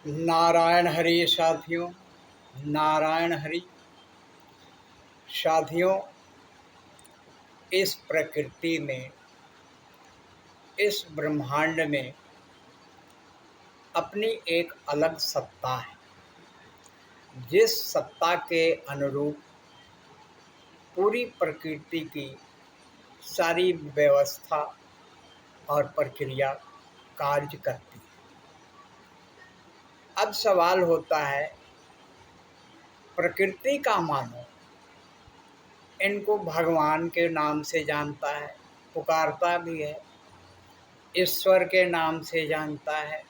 नारायण हरि साथियों, नारायण हरि साथियों। इस प्रकृति में, इस ब्रह्मांड में अपनी एक अलग सत्ता है, जिस सत्ता के अनुरूप पूरी प्रकृति की सारी व्यवस्था और प्रक्रिया कार्य करती है। अब सवाल होता है, प्रकृति का मानव इनको भगवान के नाम से जानता है, पुकारता भी है, ईश्वर के नाम से जानता है,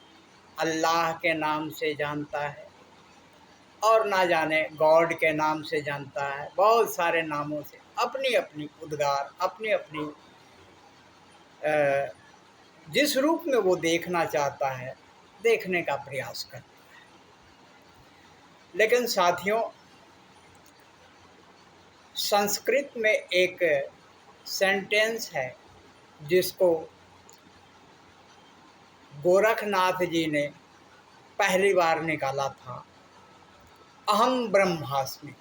अल्लाह के नाम से जानता है और ना जाने गॉड के नाम से जानता है। बहुत सारे नामों से अपनी अपनी उद्गार, अपनी अपनी जिस रूप में वो देखना चाहता है देखने का प्रयास करता है। लेकिन साथियों, संस्कृत में एक सेंटेंस है जिसको गोरखनाथ जी ने पहली बार निकाला था, अहम ब्रह्मास्मि।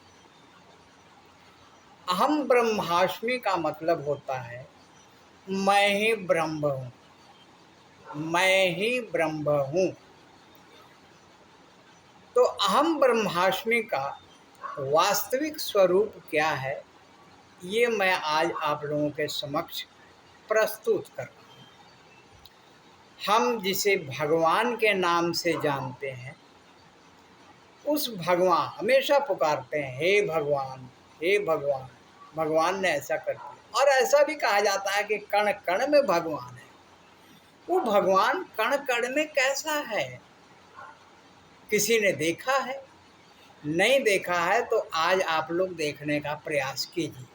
अहम ब्रह्मास्मि का मतलब होता है मैं ही ब्रह्म हूँ, मैं ही ब्रह्म हूँ। तो अहम ब्रह्मास्मि का वास्तविक स्वरूप क्या है, ये मैं आज आप लोगों के समक्ष प्रस्तुत कर रहा हूँ। हम जिसे भगवान के नाम से जानते हैं, उस भगवान हमेशा पुकारते हैं, हे भगवान, हे भगवान। भगवान ने ऐसा कर दिया। और ऐसा भी कहा जाता है कि कण कण में भगवान है। वो भगवान कण कण में कैसा है, किसी ने देखा है? नहीं देखा है तो आज आप लोग देखने का प्रयास कीजिए।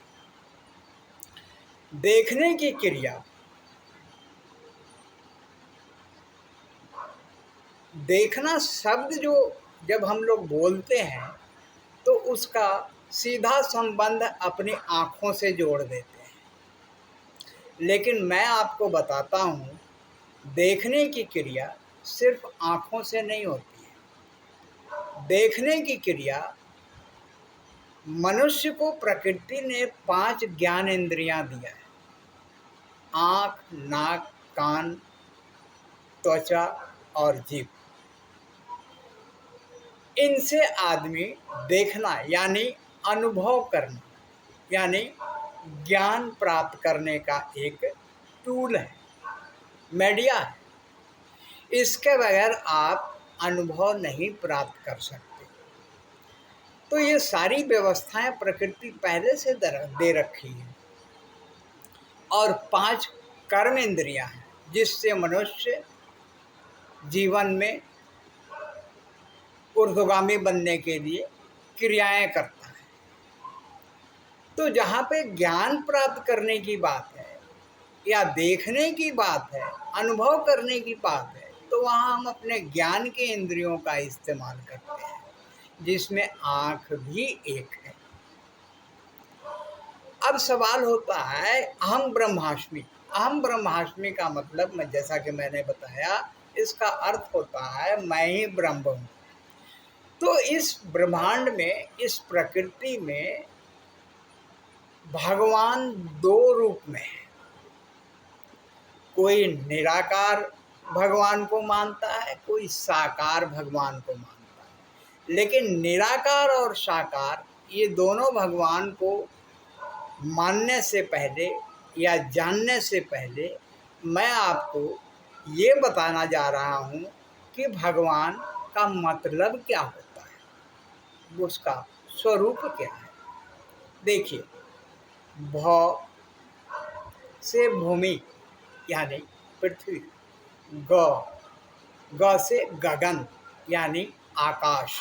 देखने की क्रिया, देखना शब्द जो जब हम लोग बोलते हैं तो उसका सीधा संबंध अपनी आँखों से जोड़ देते हैं। लेकिन मैं आपको बताता हूँ, देखने की क्रिया सिर्फ आँखों से नहीं होती है। देखने की क्रिया मनुष्य को प्रकृति ने 5 ज्ञान इंद्रियां दिया है, आँख, नाक, कान, त्वचा और जीभ। इनसे आदमी देखना यानी अनुभव करना यानी ज्ञान प्राप्त करने का एक टूल है, मीडिया है। इसके बगैर आप अनुभव नहीं प्राप्त कर सकते। तो ये सारी व्यवस्थाएं प्रकृति पहले से दे रखी है। और 5 कर्म इंद्रियां हैं जिससे मनुष्य जीवन में ऊर्ध्वगामी बनने के लिए क्रियाएं करता है। तो जहाँ पे ज्ञान प्राप्त करने की बात है या देखने की बात है, अनुभव करने की बात है, तो वहाँ हम अपने ज्ञान के इंद्रियों का इस्तेमाल करते हैं, जिसमें आँख भी एक है। अब सवाल होता है, अहम ब्रह्मास्मि। अहम ब्रह्मास्मि का मतलब, मैं जैसा कि मैंने बताया, इसका अर्थ होता है मैं ही ब्रह्म हूँ। तो इस ब्रह्मांड में, इस प्रकृति में भगवान 2 रूप में है। कोई निराकार भगवान को मानता है, कोई साकार भगवान को मानता है। लेकिन निराकार और साकार ये दोनों भगवान को मानने से पहले या जानने से पहले मैं आपको ये बताना जा रहा हूँ कि भगवान का मतलब क्या होता है, उसका स्वरूप क्या है। देखिए, भ से भूमि यानी पृथ्वी, ग से गगन यानी आकाश,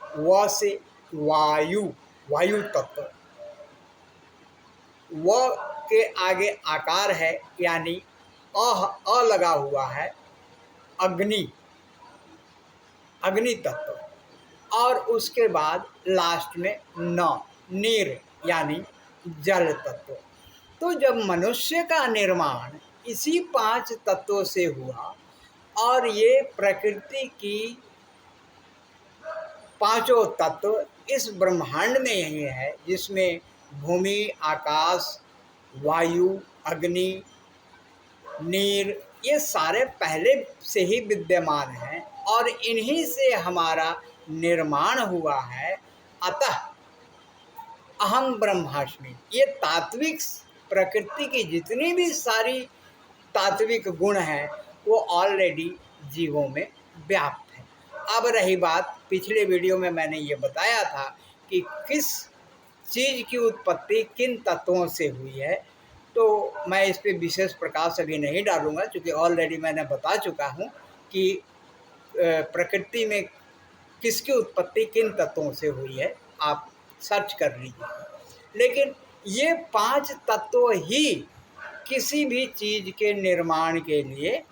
व से वायु, वायु तत्व, व के आगे आकार है यानी अ लगा हुआ है, अग्नि, अग्नि तत्व। और उसके बाद लास्ट में न, नीर यानी जल तत्व। तो जब मनुष्य का निर्माण इसी 5 तत्वों से हुआ और ये प्रकृति की पांचों तत्व इस ब्रह्मांड में यही है, जिसमें भूमि, आकाश, वायु, अग्नि, नीर, ये सारे पहले से ही विद्यमान हैं और इन्हीं से हमारा निर्माण हुआ है। अतः अहम ब्रह्मास्मि, ये तात्विक प्रकृति की जितनी भी सारी तात्विक गुण हैं वो ऑलरेडी जीवों में व्याप्त है। अब रही बात, पिछले वीडियो में मैंने ये बताया था कि किस चीज़ की उत्पत्ति किन तत्वों से हुई है, तो मैं इस पे विशेष प्रकाश अभी नहीं डालूंगा, क्योंकि ऑलरेडी मैंने बता चुका हूँ कि प्रकृति में किसकी उत्पत्ति किन तत्वों से हुई है, आप सर्च कर लीजिए। लेकिन ये पांच तत्व ही किसी भी चीज़ के निर्माण के लिए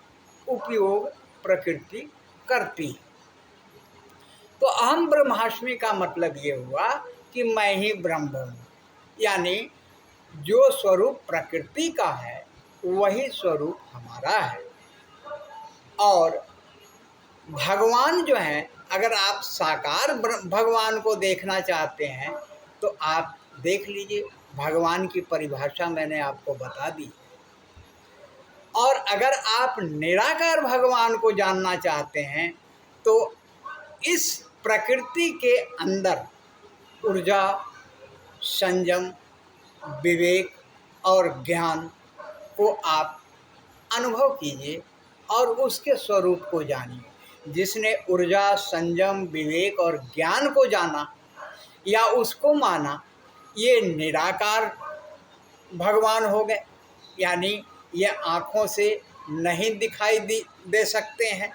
उपयोग प्रकृति करती है। तो अहम ब्रह्मास्मि का मतलब ये हुआ कि मैं ही ब्रह्म हूँ, यानी जो स्वरूप प्रकृति का है वही स्वरूप हमारा है। और भगवान जो हैं, अगर आप साकार भगवान को देखना चाहते हैं तो आप देख लीजिए, भगवान की परिभाषा मैंने आपको बता दी। और अगर आप निराकार भगवान को जानना चाहते हैं तो इस प्रकृति के अंदर ऊर्जा, संयम, विवेक और ज्ञान को आप अनुभव कीजिए और उसके स्वरूप को जानिए। जिसने ऊर्जा, संयम, विवेक और ज्ञान को जाना या उसको माना, ये निराकार भगवान हो गए, यानी ये आँखों से नहीं दिखाई दे सकते हैं।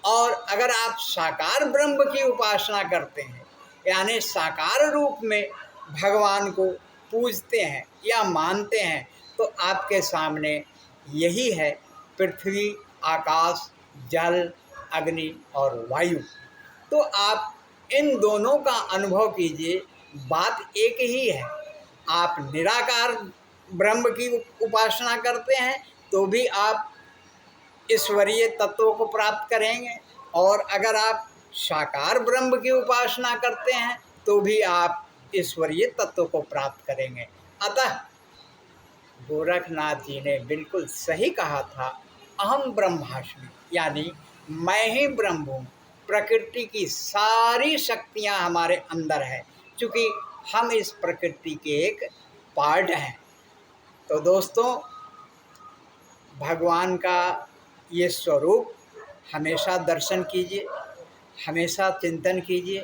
और अगर आप साकार ब्रह्म की उपासना करते हैं, यानी साकार रूप में भगवान को पूजते हैं या मानते हैं, तो आपके सामने यही है पृथ्वी, आकाश, जल, अग्नि और वायु। तो आप इन दोनों का अनुभव कीजिए, बात एक ही है। आप निराकार ब्रह्म की उपासना करते हैं तो भी आप ईश्वरीय तत्वों को प्राप्त करेंगे, और अगर आप साकार ब्रह्म की उपासना करते हैं तो भी आप ईश्वरीय तत्व को प्राप्त करेंगे। अतः गोरखनाथ जी ने बिल्कुल सही कहा था, अहम ब्रह्मास्मि, यानी मैं ही ब्रह्म हूँ। प्रकृति की सारी शक्तियाँ हमारे अंदर है, क्योंकि हम इस प्रकृति के एक पार्ट हैं। तो दोस्तों, भगवान का ये स्वरूप हमेशा दर्शन कीजिए, हमेशा चिंतन कीजिए,